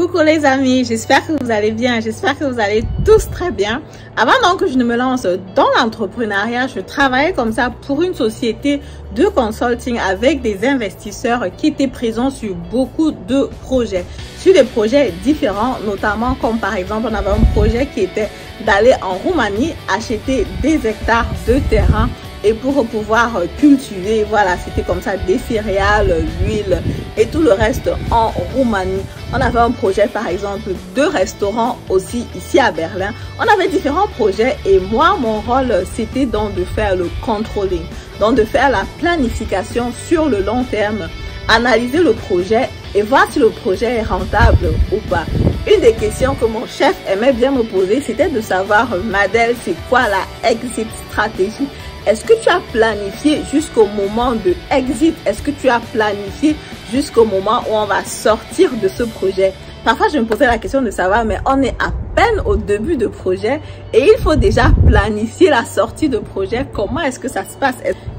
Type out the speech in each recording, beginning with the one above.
Coucou les amis, j'espère que vous allez bien, j'espère que vous allez tous très bien. Avant donc que je ne me lance dans l'entrepreneuriat, je travaillais comme ça pour une société de consulting avec des investisseurs qui étaient présents sur beaucoup de projets, sur des projets différents, notamment comme par exemple on avait un projet qui était d'aller en Roumanie acheter des hectares de terrain et pour pouvoir cultiver, voilà, c'était comme ça des céréales, l'huile et tout le reste en Roumanie. On avait un projet par exemple de restaurant aussi ici à Berlin. On avait différents projets et moi mon rôle c'était donc de faire le controlling, donc de faire la planification sur le long terme, analyser le projet et voir si le projet est rentable ou pas. Une des questions que mon chef aimait bien me poser, c'était de savoir, Madel, c'est quoi la exit stratégie? Est-ce que tu as planifié jusqu'au moment de exit? Est-ce que tu as planifié jusqu'au moment où on va sortir de ce projet? Parfois, je me posais la question de savoir, mais on est à peine au début de projet et il faut déjà planifier la sortie de projet. Comment est-ce que ça se passe?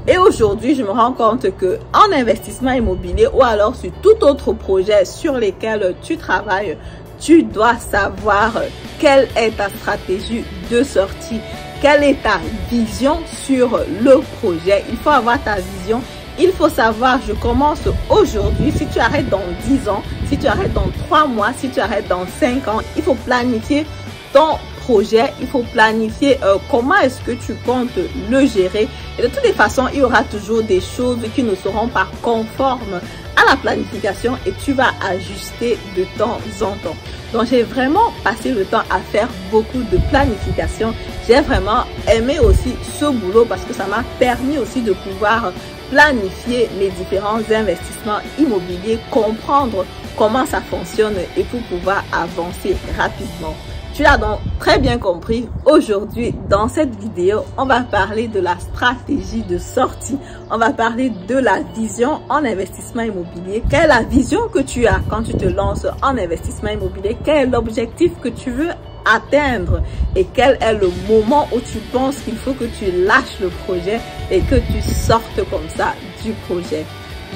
Et aujourd'hui, je me rends compte que en investissement immobilier ou alors sur tout autre projet sur lesquels tu travailles, tu dois savoir quelle est ta stratégie de sortie. Quelle est ta vision sur le projet? Il faut avoir ta vision. Il faut savoir, je commence aujourd'hui. Si tu arrêtes dans 10 ans, si tu arrêtes dans 3 mois, si tu arrêtes dans 5 ans, il faut planifier ton projet. Il faut planifier comment est-ce que tu comptes le gérer. Et de toutes les façons, il y aura toujours des choses qui ne seront pas conformes à la planification et tu vas ajuster de temps en temps. Donc j'ai vraiment passé le temps à faire beaucoup de planification. J'ai vraiment aimé aussi ce boulot parce que ça m'a permis aussi de pouvoir planifier mes différents investissements immobiliers, comprendre comment ça fonctionne et pour pouvoir avancer rapidement. Tu l'as donc très bien compris, aujourd'hui dans cette vidéo, on va parler de la stratégie de sortie. On va parler de la vision en investissement immobilier. Quelle est la vision que tu as quand tu te lances en investissement immobilier? Quel est l'objectif que tu veux atteindre? Et quel est le moment où tu penses qu'il faut que tu lâches le projet et que tu sortes comme ça du projet?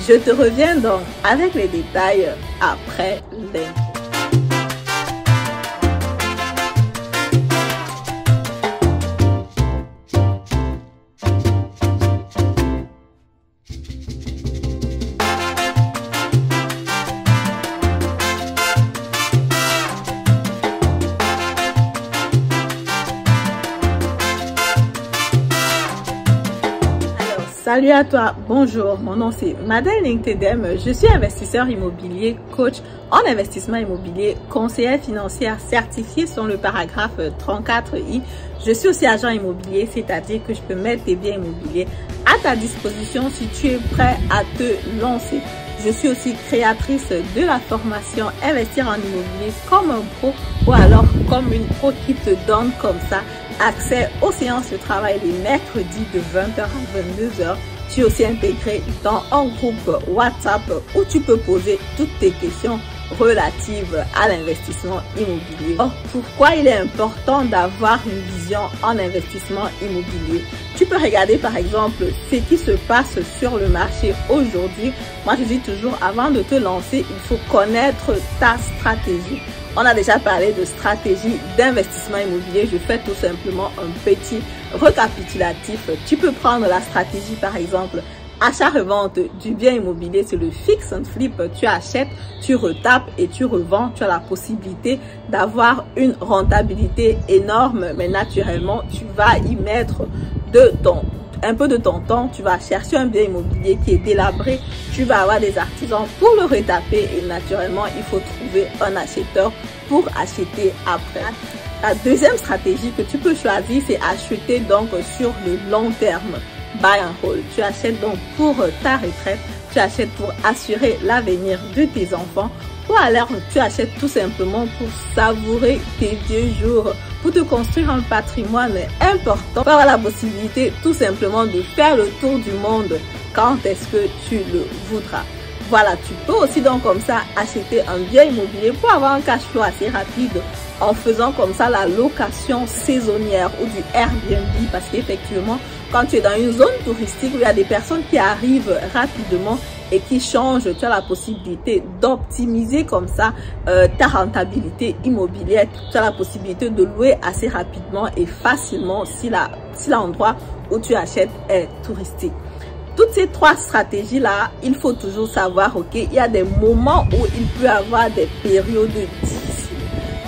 Je te reviens donc avec les détails après l'intro. Salut à toi, bonjour, mon nom c'est Madel Ntedem, je suis investisseur immobilier, coach en investissement immobilier, conseillère financière certifiée selon le paragraphe 34I. Je suis aussi agent immobilier, c'est-à-dire que je peux mettre tes biens immobiliers à ta disposition si tu es prêt à te lancer. Je suis aussi créatrice de la formation Investir en immobilier comme un pro ou alors comme une pro qui te donne comme ça accès aux séances de travail les mercredis de 20h à 22h. Tu es aussi intégré dans un groupe WhatsApp où tu peux poser toutes tes questions relatives à l'investissement immobilier. Or, pourquoi il est important d'avoir une vision en investissement immobilier? Tu peux regarder par exemple ce qui se passe sur le marché aujourd'hui. Moi, je dis toujours, avant de te lancer, il faut connaître ta stratégie. On a déjà parlé de stratégie d'investissement immobilier. Je fais tout simplement un petit récapitulatif. Tu peux prendre la stratégie par exemple achat-revente du bien immobilier, c'est le fix and flip. Tu achètes, tu retapes et tu revends. Tu as la possibilité d'avoir une rentabilité énorme, mais naturellement, tu vas y mettre un peu de ton temps. Tu vas chercher un bien immobilier qui est délabré. Tu vas avoir des artisans pour le retaper et naturellement, il faut trouver un acheteur pour acheter après. La deuxième stratégie que tu peux choisir, c'est acheter donc sur le long terme. Buy and hold. Tu achètes donc pour ta retraite, tu achètes pour assurer l'avenir de tes enfants ou alors tu achètes tout simplement pour savourer tes vieux jours, pour te construire un patrimoine important, pour avoir la possibilité tout simplement de faire le tour du monde quand est-ce que tu le voudras. Voilà, tu peux aussi donc comme ça acheter un bien immobilier pour avoir un cash flow assez rapide en faisant comme ça la location saisonnière ou du Airbnb parce qu'effectivement, quand tu es dans une zone touristique où il y a des personnes qui arrivent rapidement, et qui change, tu as la possibilité d'optimiser comme ça ta rentabilité immobilière. Tu as la possibilité de louer assez rapidement et facilement si l'endroit où tu achètes est touristique. Toutes ces trois stratégies-là, il faut toujours savoir, ok, il y a des moments où il peut y avoir des périodes difficiles.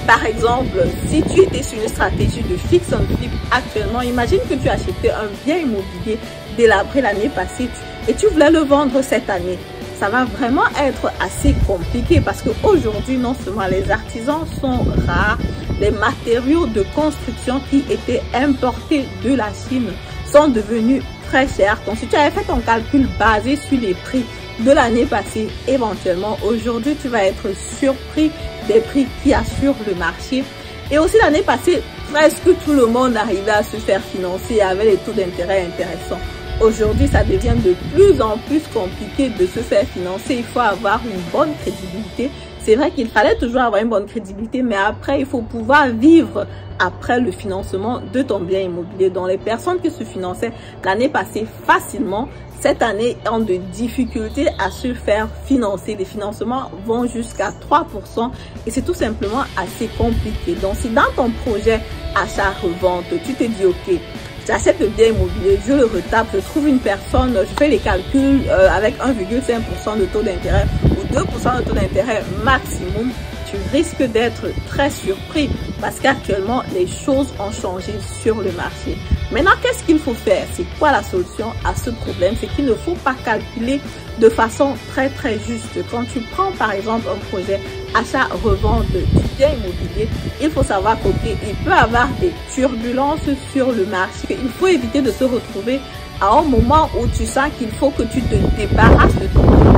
Par exemple, si tu étais sur une stratégie de fix and flip actuellement, imagine que tu achetais un bien immobilier délabré l'année passée et tu voulais le vendre cette année. Ça va vraiment être assez compliqué parce qu'aujourd'hui, non seulement les artisans sont rares, les matériaux de construction qui étaient importés de la Chine sont devenus très chers. Donc, si tu avais fait ton calcul basé sur les prix de l'année passée, éventuellement, aujourd'hui, tu vas être surpris des prix qui assurent le marché. Et aussi, l'année passée, presque tout le monde arrivait à se faire financer avec les taux d'intérêt intéressants. Aujourd'hui, ça devient de plus en plus compliqué de se faire financer. Il faut avoir une bonne crédibilité. C'est vrai qu'il fallait toujours avoir une bonne crédibilité, mais après, il faut pouvoir vivre après le financement de ton bien immobilier. Donc, les personnes qui se finançaient l'année passée facilement, cette année ont de difficultés à se faire financer. Les financements vont jusqu'à 3% et c'est tout simplement assez compliqué. Donc, si dans ton projet achat-revente, tu te dis, ok, j'achète le bien immobilier, je le retape, je trouve une personne, je fais les calculs avec 1,5% de taux d'intérêt ou 2% de taux d'intérêt maximum, tu risques d'être très surpris parce qu'actuellement, les choses ont changé sur le marché. Maintenant, qu'est-ce qu'il faut faire? C'est quoi la solution à ce problème? C'est qu'il ne faut pas calculer de façon très juste. Quand tu prends par exemple un projet achat-revente du bien immobilier, il faut savoir qu'il peut y avoir des turbulences sur le marché. Il faut éviter de se retrouver à un moment où tu sens qu'il faut que tu te débarrasses de ton bien.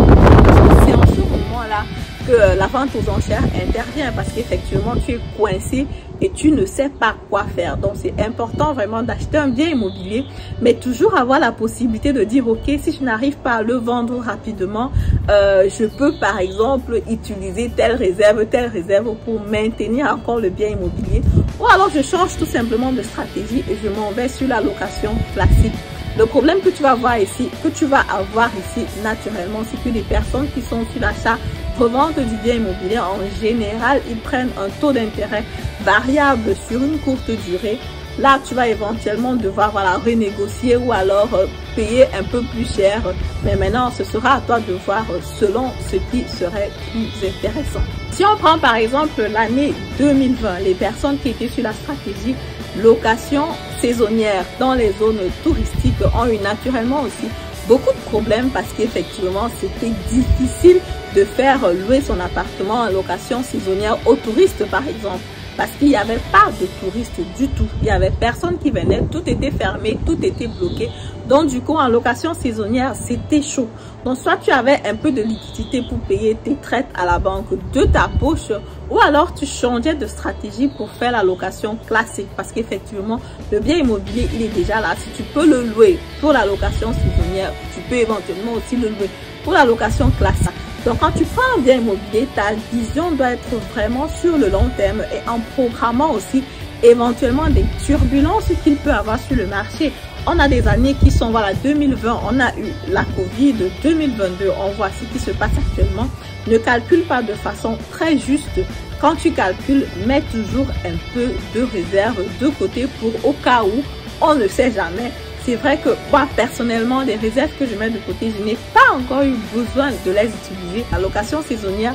C'est en ce moment-là que la vente aux enchères intervient parce qu'effectivement tu es coincé et tu ne sais pas quoi faire. Donc c'est important vraiment d'acheter un bien immobilier, mais toujours avoir la possibilité de dire ok, si je n'arrive pas à le vendre rapidement, je peux par exemple utiliser telle réserve pour maintenir encore le bien immobilier, ou alors je change tout simplement de stratégie et je m'en vais sur la location classique. Le problème que tu vas avoir ici, naturellement, c'est que les personnes qui sont sur l'achat revente du bien immobilier, en général, ils prennent un taux d'intérêt variable sur une courte durée. Là, tu vas éventuellement devoir renégocier ou alors payer un peu plus cher. Mais maintenant, ce sera à toi de voir selon ce qui serait plus intéressant. Si on prend par exemple l'année 2020, les personnes qui étaient sur la stratégie location saisonnière dans les zones touristiques ont eu naturellement aussi beaucoup de problèmes parce qu'effectivement, c'était difficile de faire louer son appartement en location saisonnière aux touristes par exemple. Parce qu'il n'y avait pas de touristes du tout. Il n'y avait personne qui venait. Tout était fermé, tout était bloqué. Donc, du coup, en location saisonnière, c'était chaud. Donc, soit tu avais un peu de liquidité pour payer tes traites à la banque de ta poche, ou alors tu changeais de stratégie pour faire la location classique. Parce qu'effectivement, le bien immobilier, il est déjà là. Si tu peux le louer pour la location saisonnière, tu peux éventuellement aussi le louer pour la location classique. Donc, quand tu prends un bien immobilier, ta vision doit être vraiment sur le long terme et en programmant aussi éventuellement des turbulences qu'il peut avoir sur le marché. On a des années qui sont, 2020, on a eu la Covid, 2022, on voit ce qui se passe actuellement. Ne calcule pas de façon très juste. Quand tu calcules, mets toujours un peu de réserve de côté pour au cas où, on ne sait jamais. C'est vrai que moi, personnellement, les réserves que je mets de côté, je n'ai pas encore eu besoin de les utiliser. La location saisonnière,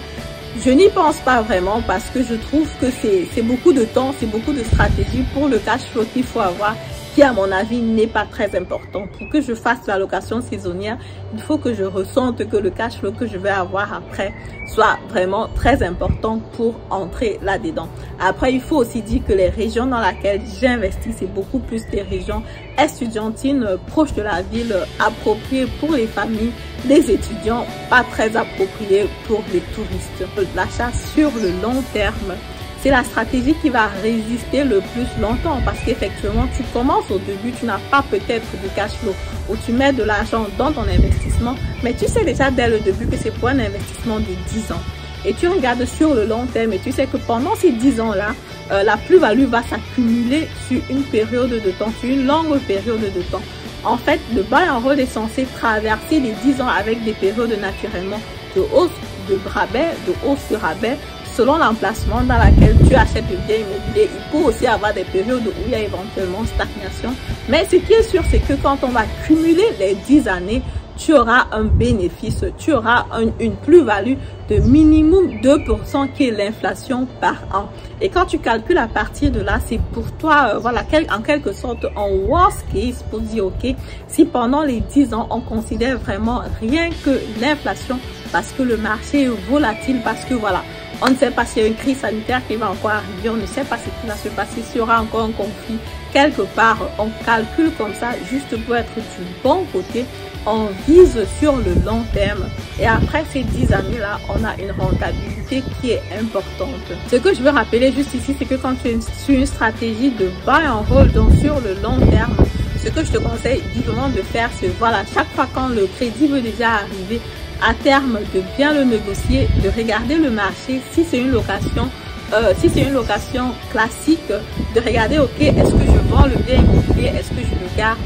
je n'y pense pas vraiment parce que je trouve que c'est beaucoup de temps, c'est beaucoup de stratégie pour le cash flow qu'il faut avoir, qui à mon avis n'est pas très important. Pour que je fasse la location saisonnière, il faut que je ressente que le cash flow que je vais avoir après soit vraiment très important pour entrer là-dedans. Après, il faut aussi dire que les régions dans lesquelles j'investis, c'est beaucoup plus des régions estudiantines, proches de la ville, appropriées pour les familles, les étudiants, pas très appropriées pour les touristes. L'achat sur le long terme, c'est la stratégie qui va résister le plus longtemps parce qu'effectivement, tu commences au début, tu n'as pas peut-être de cash flow où tu mets de l'argent dans ton investissement, mais tu sais déjà dès le début que c'est pour un investissement de 10 ans. Et tu regardes sur le long terme et tu sais que pendant ces 10 ans-là, la plus-value va s'accumuler sur une période de temps, sur une longue période de temps. En fait, le buy and hold est censé traverser les 10 ans avec des périodes naturellement de hausse de rabais, selon l'emplacement dans lequel tu achètes le bien immobilier. Il peut aussi avoir des périodes où il y a éventuellement stagnation. Mais ce qui est sûr, c'est que quand on va cumuler les 10 années, tu auras un bénéfice, tu auras une plus-value de minimum 2% qui est l'inflation par an. Et quand tu calcules à partir de là, c'est pour toi, voilà, en quelque sorte, en worst case, pour dire, ok, si pendant les 10 ans, on considère vraiment rien que l'inflation, parce que le marché est volatile, parce que voilà, on ne sait pas s'il y a une crise sanitaire qui va encore arriver, on ne sait pas ce qui va se passer, s'il y aura encore un conflit quelque part. On calcule comme ça juste pour être du bon côté. On vise sur le long terme. Et après ces 10 années-là, on a une rentabilité qui est importante. Ce que je veux rappeler juste ici, c'est que quand tu es sur une stratégie de buy and hold, donc sur le long terme, ce que je te conseille vivement de faire, c'est voilà, chaque fois quand le crédit veut déjà arriver, à terme, de bien le négocier, de regarder le marché. Si c'est une location, classique, de regarder, ok, est-ce que je vends le bien immobilier, est-ce que je le garde?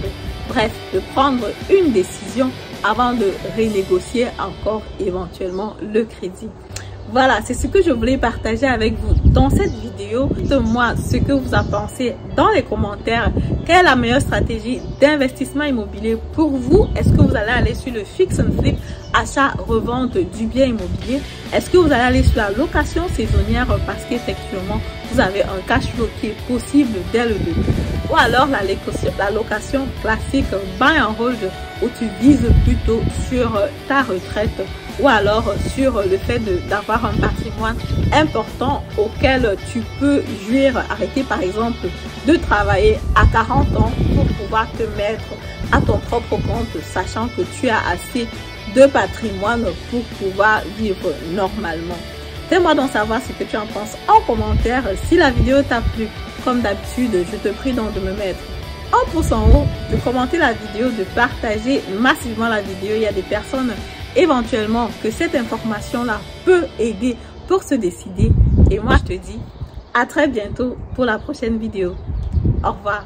Bref, de prendre une décision avant de renégocier encore éventuellement le crédit. Voilà, c'est ce que je voulais partager avec vous dans cette vidéo. Dites-moi ce que vous en pensez dans les commentaires. Quelle est la meilleure stratégie d'investissement immobilier pour vous? Est-ce que vous allez aller sur le fix and flip, achat-revente du bien immobilier? Est-ce que vous allez aller sur la location saisonnière parce qu'effectivement, vous avez un cash flow qui est possible dès le début? Ou alors la location classique buy and hold où tu vises plutôt sur ta retraite, ou alors sur le fait d'avoir un patrimoine important auquel tu peux jouir, arrêter par exemple de travailler à 40 ans pour pouvoir te mettre à ton propre compte, sachant que tu as assez de patrimoine pour pouvoir vivre normalement. Fais-moi donc savoir ce que tu en penses en commentaire. Si la vidéo t'a plu, comme d'habitude, je te prie donc de me mettre un pouce en haut, de commenter la vidéo, de partager massivement la vidéo. Il y a des personnes éventuellement que cette information-là peut aider pour se décider. Et moi, je te dis à très bientôt pour la prochaine vidéo. Au revoir.